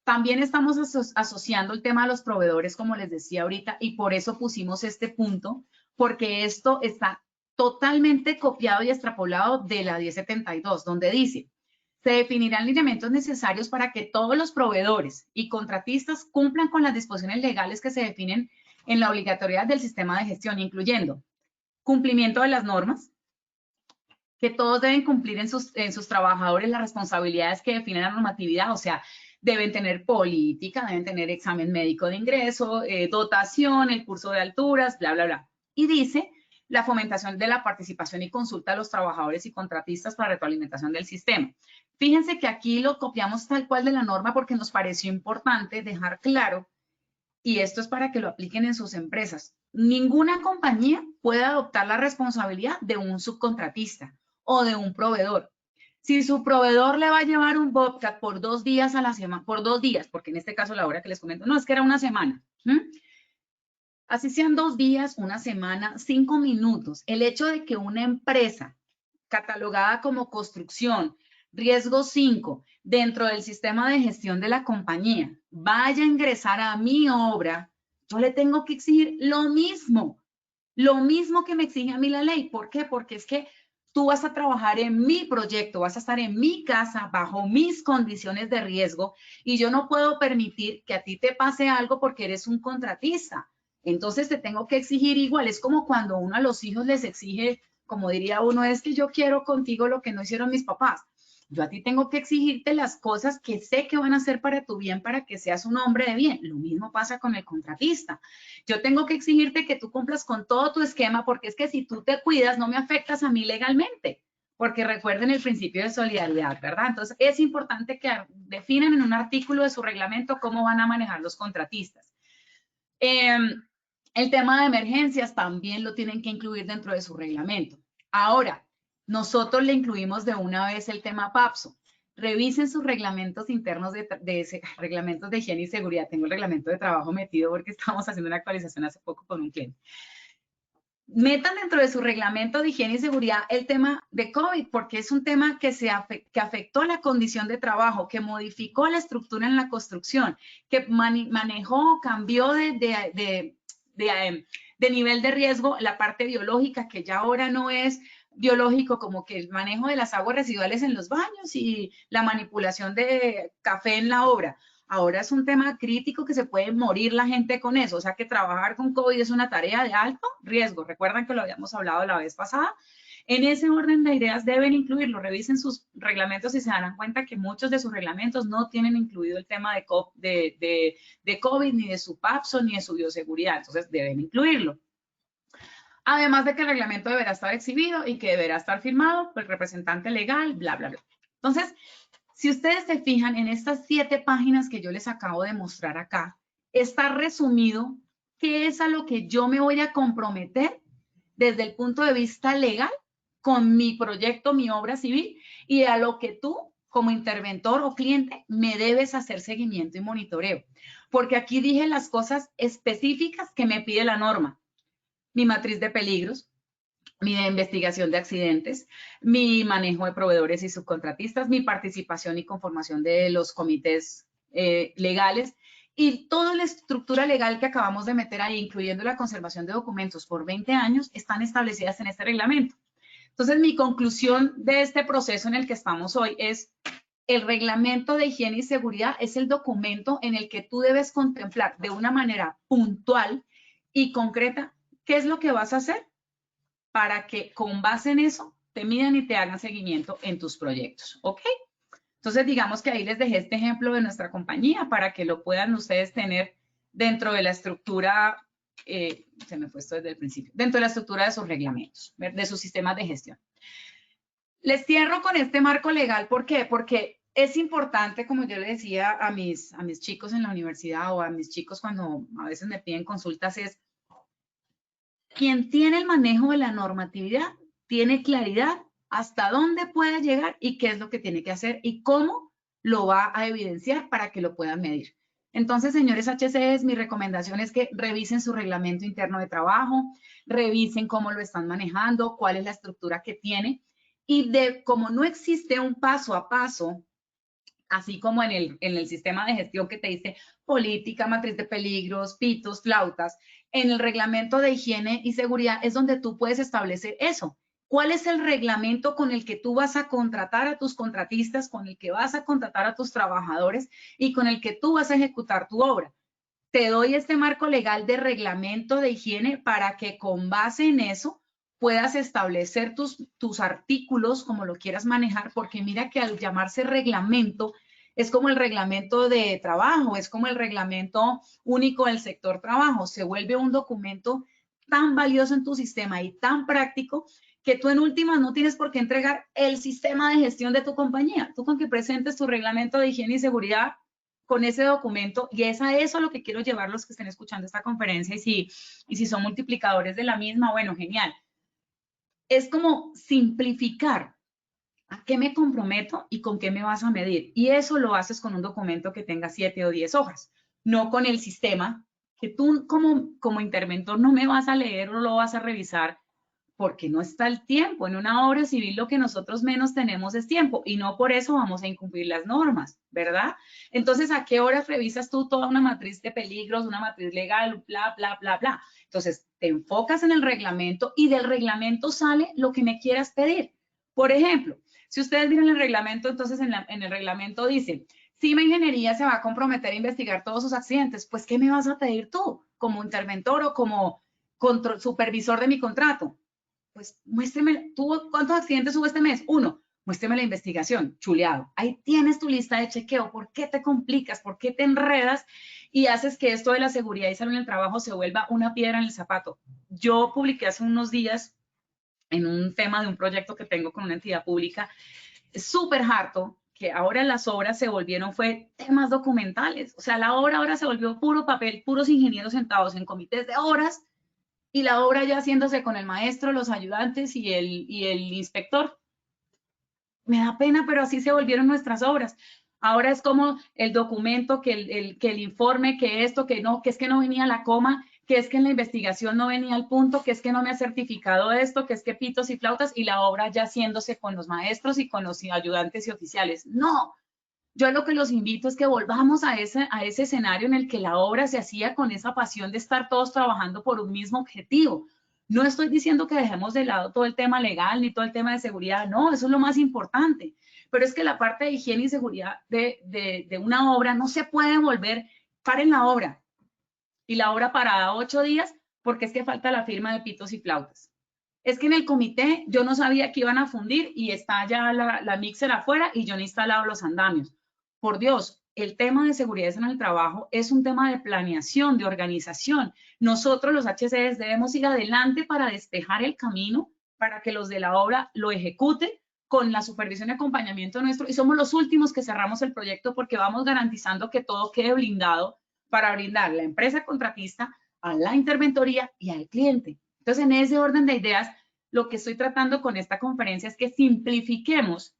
También estamos asociando el tema de los proveedores, como les decía ahorita, y por eso pusimos este punto, porque esto está totalmente copiado y extrapolado de la 1072, donde dice: se definirán lineamientos necesarios para que todos los proveedores y contratistas cumplan con las disposiciones legales que se definen en la obligatoriedad del sistema de gestión, incluyendo cumplimiento de las normas, que todos deben cumplir en sus trabajadores las responsabilidades que define la normatividad, o sea, deben tener política, deben tener examen médico de ingreso, dotación, el curso de alturas, bla, bla, bla. Y dice la fomentación de la participación y consulta a los trabajadores y contratistas para retroalimentación del sistema. Fíjense que aquí lo copiamos tal cual de la norma porque nos pareció importante dejar claro, y esto es para que lo apliquen en sus empresas. Ninguna compañía puede adoptar la responsabilidad de un subcontratista o de un proveedor. Si su proveedor le va a llevar un Bobcat por 2 días a la semana, por 2 días, porque en este caso la hora que les comento, no, es que era una semana. Así sean 2 días, una semana, 5 minutos. El hecho de que una empresa catalogada como construcción, riesgo 5, dentro del sistema de gestión de la compañía, vaya a ingresar a mi obra, yo le tengo que exigir lo mismo que me exige a mí la ley. ¿Por qué? Porque es que tú vas a trabajar en mi proyecto, vas a estar en mi casa bajo mis condiciones de riesgo y yo no puedo permitir que a ti te pase algo porque eres un contratista. Entonces te tengo que exigir igual. Es como cuando uno a los hijos les exige, como diría uno, es que yo quiero contigo lo que no hicieron mis papás. Yo a ti tengo que exigirte las cosas que sé que van a hacer para tu bien, para que seas un hombre de bien. Lo mismo pasa con el contratista. Yo tengo que exigirte que tú cumplas con todo tu esquema, porque es que si tú te cuidas, no me afectas a mí legalmente. Porque recuerden el principio de solidaridad, ¿verdad? Entonces, es importante que definan en un artículo de su reglamento cómo van a manejar los contratistas. El tema de emergencias también lo tienen que incluir dentro de su reglamento. Ahora, nosotros le incluimos de una vez el tema PAPSO. Revisen sus reglamentos internos reglamentos de higiene y seguridad. Tengo el reglamento de trabajo metido porque estamos haciendo una actualización hace poco con un cliente. Metan dentro de su reglamento de higiene y seguridad el tema de COVID, porque es un tema que afectó la condición de trabajo, que modificó la estructura en la construcción, que manejó, cambió de nivel de riesgo la parte biológica, que ya ahora no es biológico, como que el manejo de las aguas residuales en los baños y la manipulación de café en la obra. Ahora es un tema crítico que se puede morir la gente con eso. O sea que trabajar con COVID es una tarea de alto riesgo. Recuerdan que lo habíamos hablado la vez pasada. En ese orden de ideas deben incluirlo. Revisen sus reglamentos y se darán cuenta que muchos de sus reglamentos no tienen incluido el tema de COVID, ni de su PAPSO, ni de su bioseguridad. Entonces deben incluirlo. Además de que el reglamento deberá estar exhibido y que deberá estar firmado por el representante legal, bla, bla, bla. Entonces, si ustedes se fijan en estas 7 páginas que yo les acabo de mostrar acá, está resumido qué es a lo que yo me voy a comprometer desde el punto de vista legal con mi proyecto, mi obra civil, y a lo que tú, como interventor o cliente, me debes hacer seguimiento y monitoreo. Porque aquí dije las cosas específicas que me pide la norma. Mi matriz de peligros, mi investigación de accidentes, mi manejo de proveedores y subcontratistas, mi participación y conformación de los comités legales y toda la estructura legal que acabamos de meter ahí, incluyendo la conservación de documentos por 20 años, están establecidas en este reglamento. Entonces, mi conclusión de este proceso en el que estamos hoy es: el reglamento de higiene y seguridad es el documento en el que tú debes contemplar de una manera puntual y concreta qué es lo que vas a hacer para que con base en eso te midan y te hagan seguimiento en tus proyectos, ¿ok? Entonces, digamos que ahí les dejé este ejemplo de nuestra compañía para que lo puedan ustedes tener dentro de la estructura, se me fue esto desde el principio, dentro de la estructura de sus reglamentos, de sus sistemas de gestión. Les cierro con este marco legal, ¿por qué? Porque es importante, como yo le decía a mis chicos en la universidad o a mis chicos cuando a veces me piden consultas, es quien tiene el manejo de la normatividad, tiene claridad hasta dónde puede llegar y qué es lo que tiene que hacer y cómo lo va a evidenciar para que lo puedan medir. Entonces, señores HCEs, mi recomendación es que revisen su reglamento interno de trabajo, revisen cómo lo están manejando, cuál es la estructura que tiene y como no existe un paso a paso, así como en el sistema de gestión que te dice política, matriz de peligros, pitos, flautas, en el reglamento de higiene y seguridad es donde tú puedes establecer eso. ¿Cuál es el reglamento con el que tú vas a contratar a tus contratistas, con el que vas a contratar a tus trabajadores y con el que tú vas a ejecutar tu obra? Te doy este marco legal de reglamento de higiene para que con base en eso puedas establecer tus artículos como lo quieras manejar, porque mira que al llamarse reglamento es como el reglamento de trabajo, es como el reglamento único del sector trabajo, se vuelve un documento tan valioso en tu sistema y tan práctico que tú en últimas no tienes por qué entregar el sistema de gestión de tu compañía. Tú con que presentes tu reglamento de higiene y seguridad con ese documento, y es a eso lo que quiero llevar los que estén escuchando esta conferencia, y si son multiplicadores de la misma, bueno, genial. Es como simplificar a qué me comprometo y con qué me vas a medir. Y eso lo haces con un documento que tenga 7 o 10 hojas, no con el sistema que tú como interventor no me vas a leer o lo vas a revisar porque no está el tiempo. En una obra civil lo que nosotros menos tenemos es tiempo y no por eso vamos a incumplir las normas, ¿verdad? Entonces, ¿a qué horas revisas tú toda una matriz de peligros, una matriz legal, bla, bla, bla, bla? Entonces, te enfocas en el reglamento y del reglamento sale lo que me quieras pedir. Por ejemplo, si ustedes miran el reglamento, entonces en el reglamento dice, si mi ingeniería se va a comprometer a investigar todos sus accidentes, pues, ¿qué me vas a pedir tú como interventor o como supervisor de mi contrato? Pues muéstreme, ¿tú cuántos accidentes hubo este mes? 1. Muéstreme la investigación, chuleado. Ahí tienes tu lista de chequeo. ¿Por qué te complicas? ¿Por qué te enredas? Y haces que esto de la seguridad y salud en el trabajo se vuelva una piedra en el zapato. Yo publiqué hace unos días en un tema de un proyecto que tengo con una entidad pública, súper harto, que ahora las obras se volvieron, fue temas documentales. O sea, la obra ahora se volvió puro papel, puros ingenieros sentados en comités de obras, y la obra ya haciéndose con el maestro, los ayudantes y el inspector. Me da pena, pero así se volvieron nuestras obras. Ahora es como el documento, que el informe, que esto, que no, que es que no venía la coma, que es que en la investigación no venía el punto, que es que no me ha certificado esto, que es que pitos y flautas, y la obra ya haciéndose con los maestros y con los ayudantes y oficiales. No. Yo lo que los invito es que volvamos a ese escenario en el que la obra se hacía con esa pasión de estar todos trabajando por un mismo objetivo. No estoy diciendo que dejemos de lado todo el tema legal ni todo el tema de seguridad, no, eso es lo más importante. pero es que la parte de higiene y seguridad de una obra no se puede volver, paren la obra, y la obra parada 8 días porque es que falta la firma de pitos y flautas. Es que en el comité yo no sabía que iban a fundir y está ya la mixer afuera y yo no he instalado los andamios. Por Dios, el tema de seguridad en el trabajo es un tema de planeación, de organización. Nosotros los HCDs debemos ir adelante para despejar el camino, para que los de la obra lo ejecuten con la supervisión y acompañamiento nuestro, y somos los últimos que cerramos el proyecto porque vamos garantizando que todo quede blindado para brindar la empresa contratista, a la interventoría y al cliente. Entonces, en ese orden de ideas, lo que estoy tratando con esta conferencia es que simplifiquemos,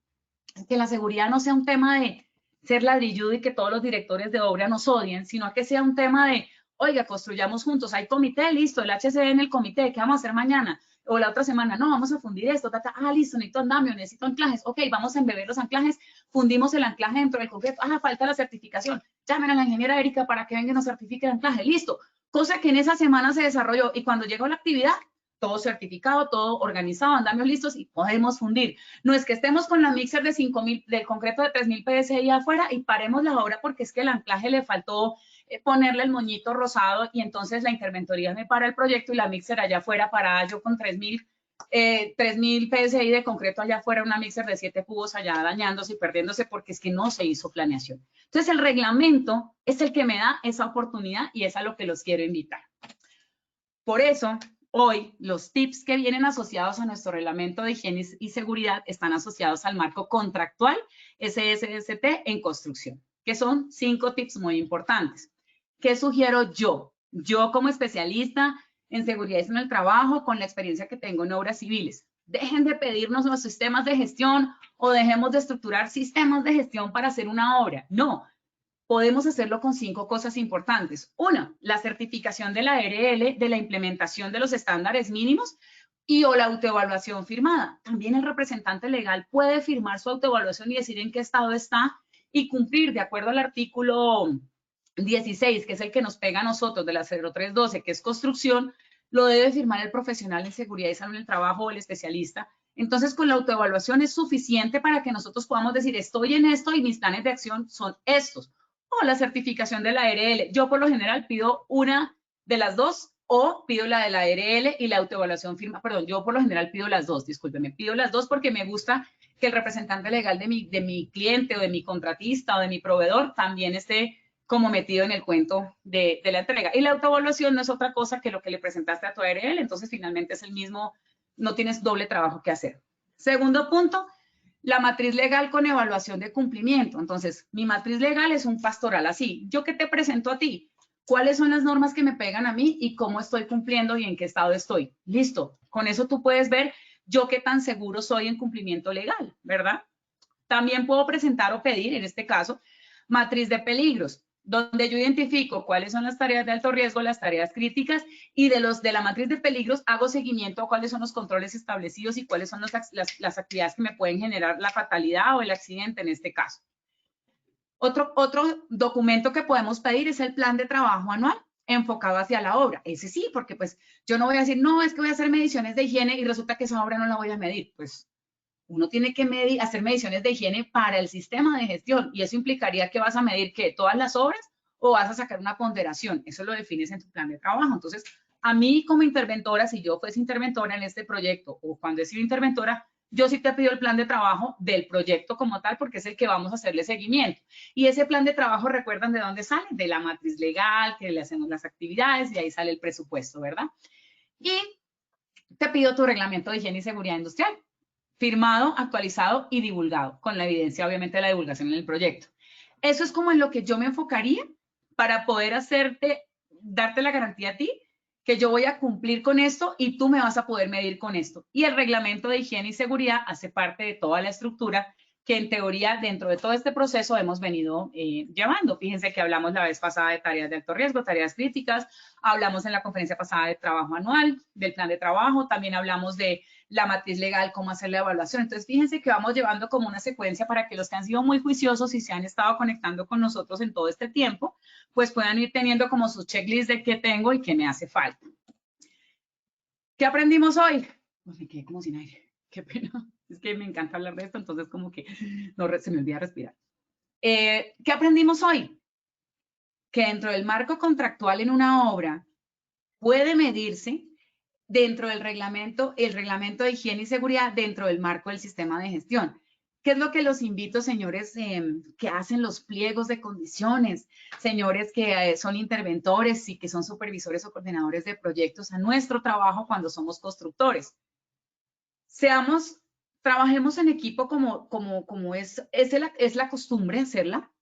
que la seguridad no sea un tema de ser ladrilludo y que todos los directores de obra nos odien, sino que sea un tema de, oiga, construyamos juntos, hay comité, listo, el HCD en el comité, ¿qué vamos a hacer mañana? O la otra semana, no, vamos a fundir esto, listo, necesito andamio, necesito anclajes, ok, vamos a embeber los anclajes, fundimos el anclaje dentro del concreto, falta la certificación, llamen a la ingeniera Erika para que venga y nos certifique el anclaje, listo, cosa que en esa semana se desarrolló y cuando llegó la actividad, todo certificado, todo organizado, andamios listos y podemos fundir. No es que estemos con la mixer de 5.000, del concreto de 3.000 PSI afuera y paremos la obra porque es que el anclaje le faltó ponerle el moñito rosado y entonces la interventoría me para el proyecto y la mixer allá afuera para yo con 3.000 PSI de concreto allá afuera, una mixer de 7 cubos allá dañándose y perdiéndose porque es que no se hizo planeación. Entonces el reglamento es el que me da esa oportunidad y es a lo que los quiero invitar. Por eso, hoy los tips que vienen asociados a nuestro reglamento de higiene y seguridad están asociados al marco contractual SSST en construcción, que son 5 tips muy importantes. ¿Qué sugiero yo? Yo como especialista en seguridad en el trabajo, con la experiencia que tengo en obras civiles. Dejen de pedirnos los sistemas de gestión o dejemos de estructurar sistemas de gestión para hacer una obra. No, podemos hacerlo con 5 cosas importantes. Una, la certificación de la ARL, de la implementación de los estándares mínimos y o la autoevaluación firmada. También el representante legal puede firmar su autoevaluación y decir en qué estado está y cumplir de acuerdo al artículo 16, que es el que nos pega a nosotros de la 0312, que es construcción, lo debe firmar el profesional en seguridad y salud en el trabajo o el especialista. Entonces, con la autoevaluación es suficiente para que nosotros podamos decir, estoy en esto y mis planes de acción son estos. O la certificación de la ARL. Yo, por lo general, pido una de las dos o pido la de la ARL y la autoevaluación firma. Perdón, yo por lo general pido las dos, discúlpeme. Pido las dos porque me gusta que el representante legal de mi cliente o de mi contratista o de mi proveedor también esté como metido en el cuento de la entrega. Y la autoevaluación no es otra cosa que lo que le presentaste a tu ARL, entonces finalmente es el mismo, no tienes doble trabajo que hacer. Segundo punto, la matriz legal con evaluación de cumplimiento. Entonces, mi matriz legal es un pastoral así. ¿Yo qué te presento a ti? ¿Cuáles son las normas que me pegan a mí y cómo estoy cumpliendo y en qué estado estoy? Listo. Con eso tú puedes ver yo qué tan seguro soy en cumplimiento legal, ¿verdad? También puedo presentar o pedir, en este caso, matriz de peligros, donde yo identifico cuáles son las tareas de alto riesgo, las tareas críticas, y de la matriz de peligros hago seguimiento a cuáles son los controles establecidos y cuáles son las actividades que me pueden generar la fatalidad o el accidente en este caso. Otro documento que podemos pedir es el plan de trabajo anual enfocado hacia la obra. Ese sí, porque pues yo no voy a decir, no, es que voy a hacer mediciones de higiene y resulta que esa obra no la voy a medir. Pues uno tiene que hacer mediciones de higiene para el sistema de gestión y eso implicaría que vas a medir que todas las obras o vas a sacar una ponderación. Eso lo defines en tu plan de trabajo. Entonces, a mí como interventora, si yo fuese interventora en este proyecto o cuando he sido interventora, yo sí te pido el plan de trabajo del proyecto como tal porque es el que vamos a hacerle seguimiento. Y ese plan de trabajo, ¿recuerdan de dónde sale? De la matriz legal, que le hacemos las actividades y ahí sale el presupuesto, ¿verdad? Y te pido tu reglamento de higiene y seguridad industrial, firmado, actualizado y divulgado, con la evidencia, obviamente, de la divulgación en el proyecto. Eso es como en lo que yo me enfocaría para poder darte la garantía a ti que yo voy a cumplir con esto y tú me vas a poder medir con esto. Y el reglamento de higiene y seguridad hace parte de toda la estructura que en teoría dentro de todo este proceso hemos venido llevando. Fíjense que hablamos la vez pasada de tareas de alto riesgo, tareas críticas, hablamos en la conferencia pasada de trabajo anual, del plan de trabajo, también hablamos de la matriz legal, cómo hacer la evaluación. Entonces, fíjense que vamos llevando como una secuencia para que los que han sido muy juiciosos y se han estado conectando con nosotros en todo este tiempo, pues puedan ir teniendo como su checklist de qué tengo y qué me hace falta. ¿Qué aprendimos hoy? Pues me quedé como sin aire. Qué pena, es que me encanta hablar de esto, entonces como que no, se me olvida respirar. ¿Qué aprendimos hoy? Que dentro del marco contractual en una obra puede medirse dentro del reglamento, el reglamento de higiene y seguridad dentro del marco del sistema de gestión. ¿Qué es lo que los invito, señores, que hacen los pliegos de condiciones, señores que son interventores y que son supervisores o coordinadores de proyectos a nuestro trabajo cuando somos constructores? Trabajemos en equipo como es la costumbre hacerla,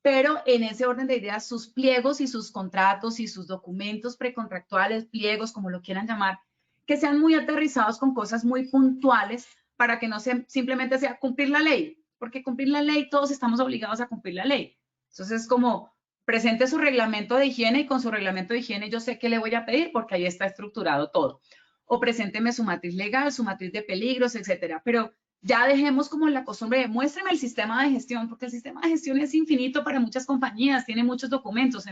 pero en ese orden de ideas, sus pliegos y sus contratos y sus documentos precontractuales, pliegos, como lo quieran llamar, que sean muy aterrizados con cosas muy puntuales para que no simplemente sea cumplir la ley, porque cumplir la ley, todos estamos obligados a cumplir la ley. Entonces es como, presente su reglamento de higiene y con su reglamento de higiene yo sé qué le voy a pedir porque ahí está estructurado todo. O presénteme su matriz legal, su matriz de peligros, etcétera. Pero ya dejemos como la costumbre de muéstrame el sistema de gestión, porque el sistema de gestión es infinito para muchas compañías, tiene muchos documentos.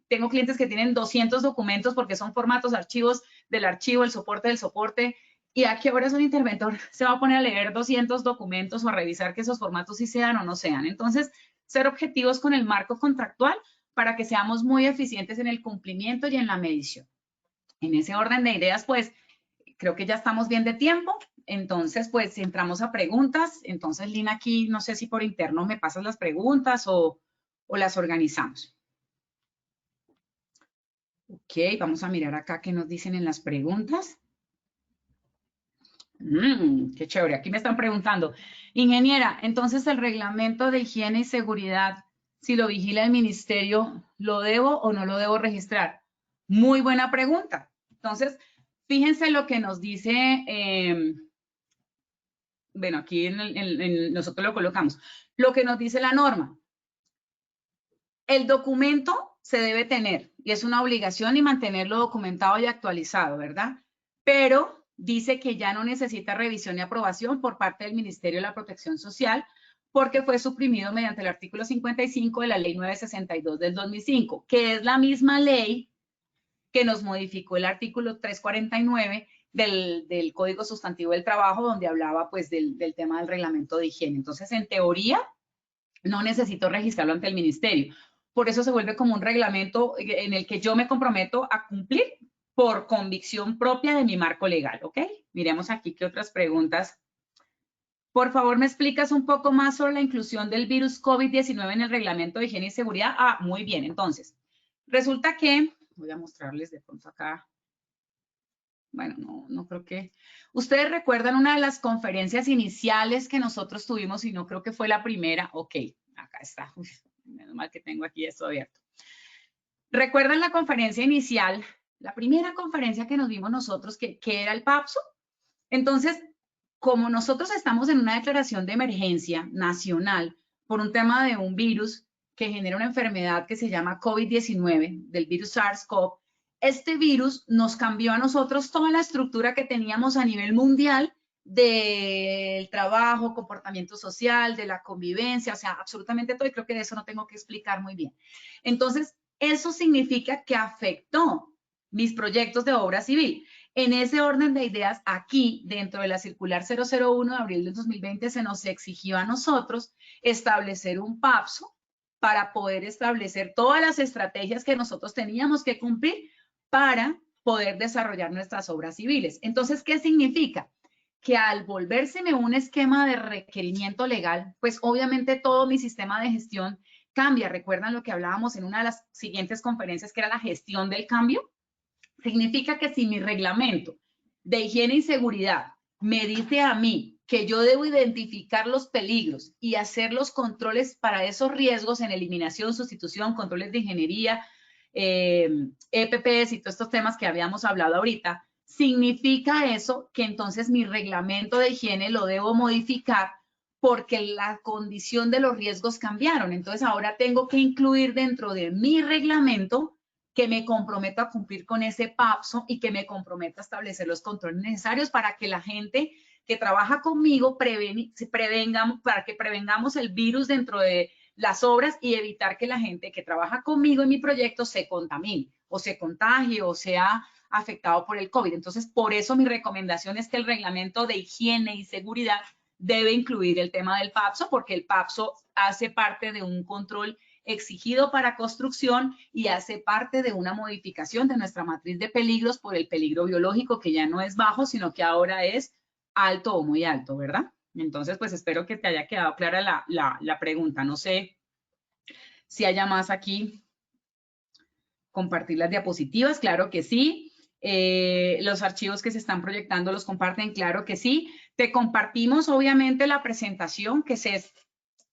Tengo clientes que tienen 200 documentos porque son formatos, archivos del archivo, el soporte del soporte. ¿Y a qué horas un interventor se va a poner a leer 200 documentos o a revisar que esos formatos sí sean o no sean? Entonces, ser objetivos con el marco contractual para que seamos muy eficientes en el cumplimiento y en la medición. En ese orden de ideas, pues, creo que ya estamos bien de tiempo. Entonces, pues, entramos a preguntas. Entonces, Lina, aquí, no sé si por interno me pasas las preguntas o las organizamos. Ok, vamos a mirar acá qué nos dicen en las preguntas. Qué chévere. Aquí me están preguntando, ingeniera, entonces el reglamento de higiene y seguridad, si lo vigila el ministerio, ¿lo debo o no lo debo registrar? Muy buena pregunta. Entonces, fíjense lo que nos dice, bueno, aquí nosotros lo colocamos, lo que nos dice la norma. El documento se debe tener y es una obligación y mantenerlo documentado y actualizado, ¿verdad? Pero dice que ya no necesita revisión y aprobación por parte del Ministerio de la Protección Social porque fue suprimido mediante el artículo 55 de la Ley 962 del 2005, que es la misma ley que nos modificó el artículo 349 del Código Sustantivo del Trabajo, donde hablaba pues del tema del reglamento de higiene. Entonces, en teoría, no necesito registrarlo ante el ministerio. Por eso se vuelve como un reglamento en el que yo me comprometo a cumplir por convicción propia de mi marco legal, ¿ok? Miremos aquí qué otras preguntas. Por favor, ¿me explicas un poco más sobre la inclusión del virus COVID-19 en el reglamento de higiene y seguridad? Ah, muy bien. Entonces, resulta que, voy a mostrarles de pronto acá. Bueno, no creo que... ¿Ustedes recuerdan una de las conferencias iniciales que nosotros tuvimos y no creo que fue la primera? Ok, acá está. Uf, menos mal que tengo aquí esto abierto. ¿Recuerdan la conferencia inicial? La primera conferencia que nos vimos nosotros, que era el PAPSO. Entonces, como nosotros estamos en una declaración de emergencia nacional por un tema de un virus que genera una enfermedad que se llama COVID-19, del virus SARS-CoV, este virus nos cambió a nosotros toda la estructura que teníamos a nivel mundial del trabajo, comportamiento social, de la convivencia, o sea, absolutamente todo, y creo que de eso no tengo que explicar muy bien. Entonces, eso significa que afectó mis proyectos de obra civil. En ese orden de ideas, aquí, dentro de la circular 001 de abril del 2020, se nos exigió a nosotros establecer un PAPSO para poder establecer todas las estrategias que nosotros teníamos que cumplir para poder desarrollar nuestras obras civiles. Entonces, ¿qué significa? Que al volvérseme un esquema de requerimiento legal, pues obviamente todo mi sistema de gestión cambia. ¿Recuerdan lo que hablábamos en una de las siguientes conferencias, que era la gestión del cambio? Significa que si mi reglamento de higiene y seguridad me dice a mí que yo debo identificar los peligros y hacer los controles para esos riesgos en eliminación, sustitución, controles de ingeniería, EPPs y todos estos temas que habíamos hablado ahorita, significa eso que entonces mi reglamento de higiene lo debo modificar porque la condición de los riesgos cambiaron. Entonces ahora tengo que incluir dentro de mi reglamento que me comprometo a cumplir con ese PAPSO y que me comprometo a establecer los controles necesarios para que la gente que trabaja conmigo para que prevengamos el virus dentro de las obras y evitar que la gente que trabaja conmigo en mi proyecto se contamine o se contagie o sea afectado por el COVID. Entonces, por eso mi recomendación es que el reglamento de higiene y seguridad debe incluir el tema del PAPSO, porque el PAPSO hace parte de un control exigido para construcción y hace parte de una modificación de nuestra matriz de peligros por el peligro biológico, que ya no es bajo, sino que ahora es alto o muy alto, ¿verdad? Entonces, pues espero que te haya quedado clara la pregunta. No sé si haya más aquí. Compartir las diapositivas, claro que sí. Los archivos que se están proyectando los comparten, claro que sí. Te compartimos, obviamente, la presentación, que es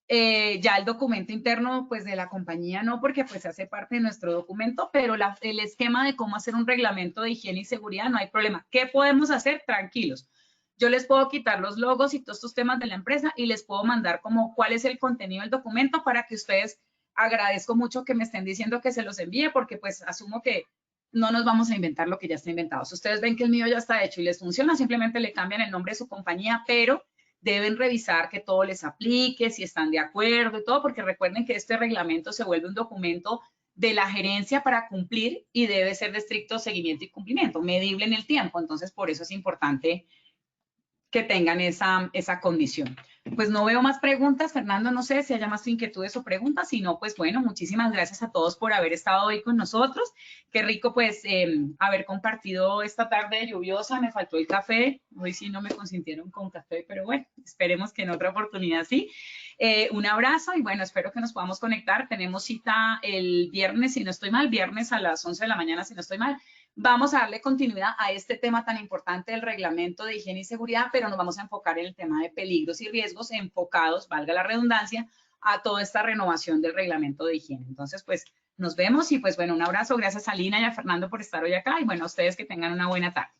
ya el documento interno pues de la compañía, no, porque pues hace parte de nuestro documento, pero el esquema de cómo hacer un reglamento de higiene y seguridad, no hay problema. ¿Qué podemos hacer? Tranquilos. Yo les puedo quitar los logos y todos estos temas de la empresa y les puedo mandar como cuál es el contenido del documento para que ustedes, agradezco mucho que me estén diciendo que se los envíe, porque pues asumo que no nos vamos a inventar lo que ya está inventado. Si ustedes ven que el mío ya está hecho y les funciona, simplemente le cambian el nombre de su compañía, pero deben revisar que todo les aplique, si están de acuerdo y todo, porque recuerden que este reglamento se vuelve un documento de la gerencia para cumplir y debe ser de estricto seguimiento y cumplimiento, medible en el tiempo. Entonces, por eso es importante que tengan esa condición. Pues no veo más preguntas, Fernando, no sé si haya más inquietudes o preguntas, si no, pues bueno, muchísimas gracias a todos por haber estado hoy con nosotros. Qué rico pues haber compartido esta tarde lluviosa, me faltó el café, hoy sí no me consintieron con café, pero bueno, esperemos que en otra oportunidad sí. Un abrazo y bueno, espero que nos podamos conectar. Tenemos cita el viernes, si no estoy mal, viernes a las 11 de la mañana, si no estoy mal. Vamos a darle continuidad a este tema tan importante del reglamento de higiene y seguridad, pero nos vamos a enfocar en el tema de peligros y riesgos enfocados, valga la redundancia, a toda esta renovación del reglamento de higiene. Entonces, pues nos vemos y pues bueno, un abrazo. Gracias a Lina y a Fernando por estar hoy acá y bueno, a ustedes que tengan una buena tarde.